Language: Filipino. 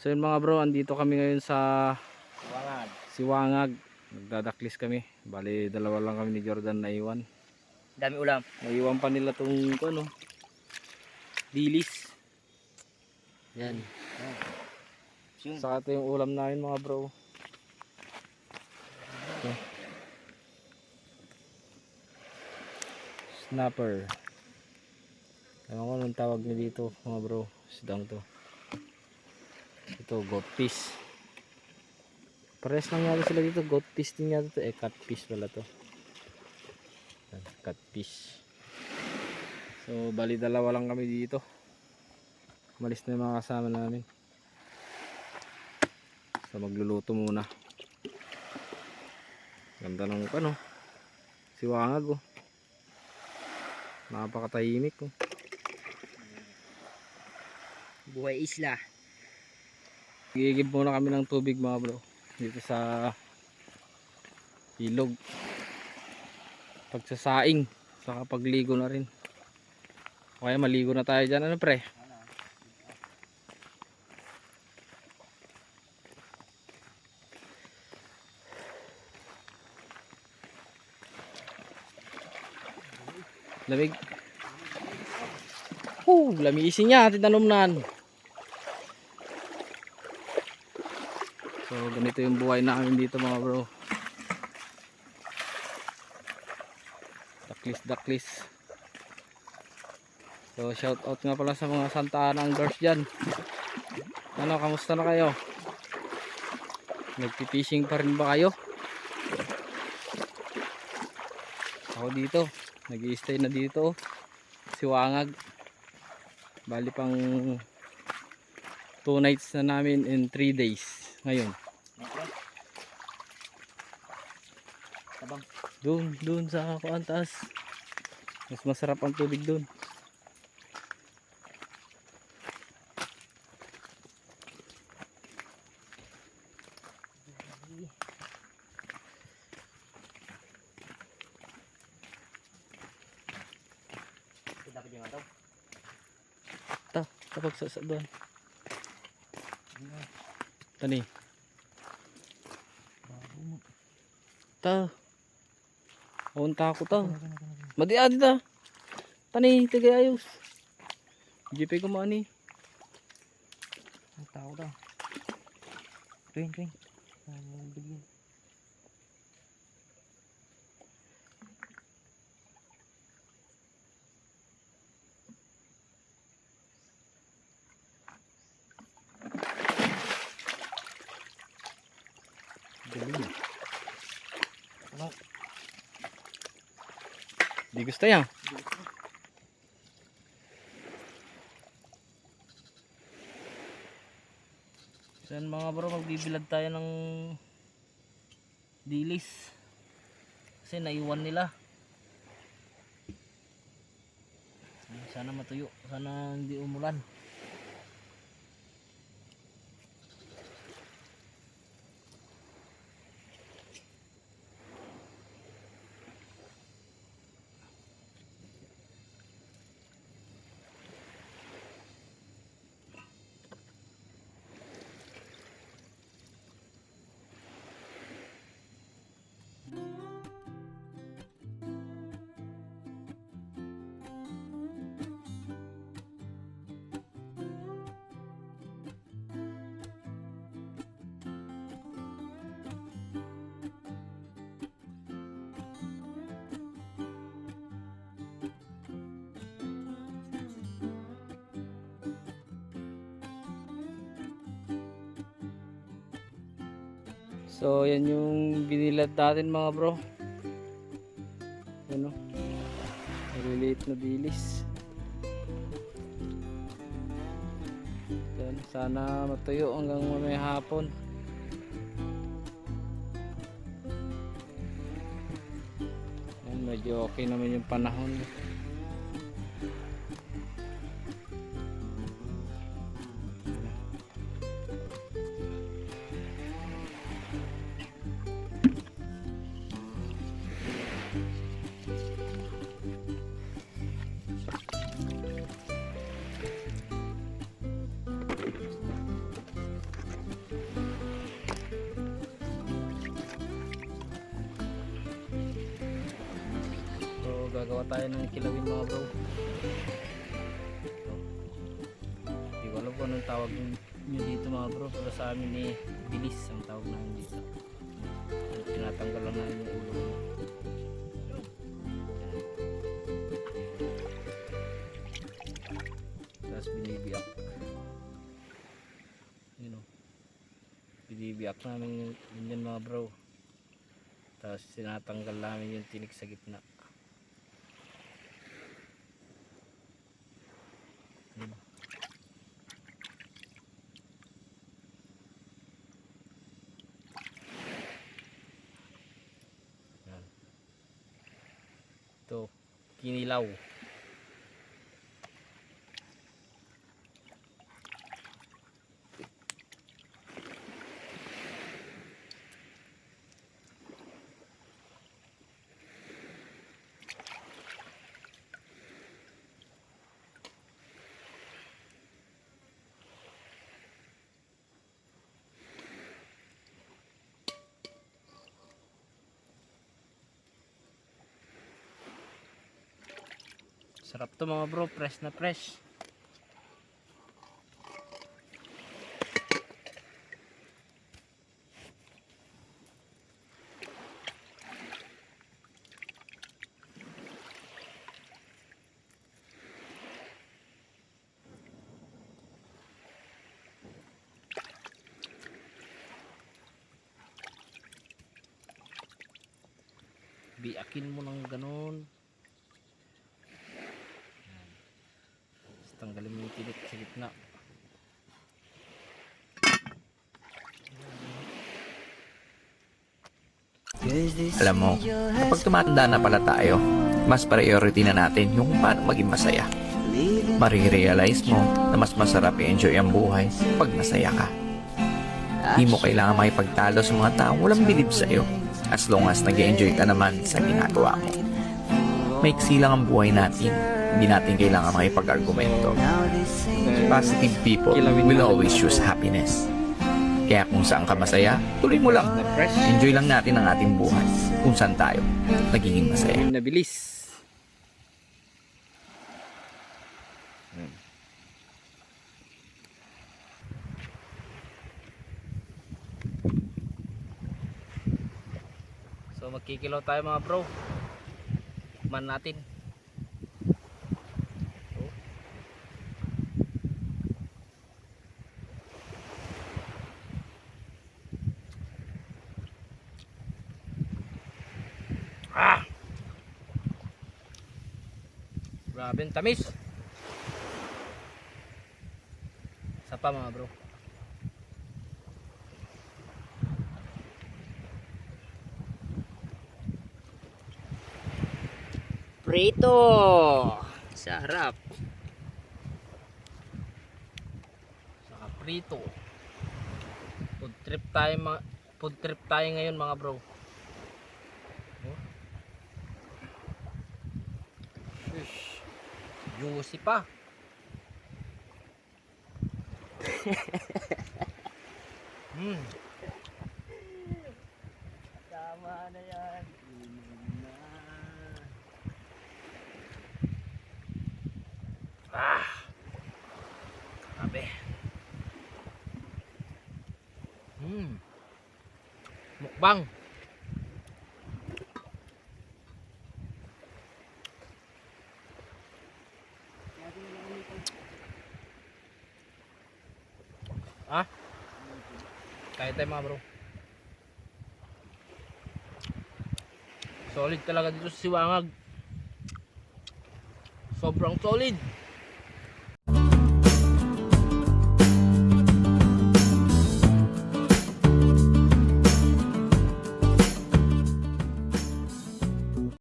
So yun mga bro, andito kami ngayon sa Wangag. Siwangag. Nagdadaklis kami. Bali dalawa lang kami ni Jordan na iwan. Dami ulam. Naiwan pa nila tong ano, dilis. Yan. Yun. Saka ito yung ulam namin mga bro. Ito. Snapper. Ewan ko anong tawag niya dito mga bro. Sidang to. Ito goat fish. Pares lang yata sila dito. Goat fish din yata to. Catfish pala to. Catfish. So bali dalawa lang kami dito. Malis na yung mga kasama namin. So magluluto muna. Ganda ng ano, Siwangag oh. Napakatahimik oh. Buhay isla. Gigib muna kami ng tubig mga bro. Dito sa ilog. Pagsasaing. Saka pagligo na rin. Okay, maligo na tayo dyan. Ano pre? Lamig. Lamisin niya. Tinanumnan. So ganito yung buhay namin dito mga bro. Daklis. So shout out nga pala sa mga Santa Ana anglers dyan. Ano, kamusta na kayo? Nagpipishing pa rin ba kayo? Ako dito, nag-i-stay na dito. Siwangag. Bali pang 2 nights na namin in 3 days ngayon. Tabang. Doon sa kuan taas. Mas masarap ang tubig doon. Dapat yung ataw. Kapag sa doon. Tani. Unta ko ta. Madi-adi ta. Tani, tigay ayos. GP ko maani. Ang tao daw. Tuwing. Bigyan. Galing. Ano? Di gusto yan. So yan mga bro, magbibilad tayo ng dilis. Kasi naiwan nila. Sana matuyo. Sana hindi umulan. So yan yung binilad natin mga bro. Ano? Maliliit na dilis. Yan, sana matuyo hanggang mamaya hapon. Yan, medyo okay naman yung panahon. Gagawa tayo ng kilawin mga bro. Hindi ko alam kung anong tawag nyo dito mga bro, pero sa amin eh bilis ang tawag namin dito. Tinatanggal lang namin yung ulo. Tapos binibiyak. Yun o. Binibiyak namin yun yan mga bro. Tapos sinatanggal namin yung tinik sa gitna. Yun. Yan. Ito, kinilaw. Sarap to mga bro, fresh na fresh. Biakin mo ng ganun. Tapos tanggalin mo yung tinik sa gitna. Alam mo, kapag tumatanda na pala tayo, mas priority na natin yung paano maging masaya. Marirealize mo na mas masarap i-enjoy ang buhay pag masaya ka. Di mo kailangan makipagtalo sa mga taong walang bilib sa'yo as long as nag-enjoy ka naman sa ginagawa mo. Maiksi lang ang buhay natin, hindi natin kailangan makipag-argumento. Positive people will always choose happiness. Kaya kung saan ka masaya, tuloy mo lang. Enjoy lang natin ang ating buhay kung saan tayo nagiging masaya. Nabilis. So magkikilaw tayo mga bro. Man natin. Ah! Grabe ang tamis. Isa pa mga bro. Prito. Sarap. Saka prito. Food trip tayo ngayon mga bro. Oh. Ish. Juicy pa. Tama na yan. Ah. Grabe. Mukbang. Ah? Kaya tayo mga bro. Solid talaga dito sa Siwangag. Sobrang solid.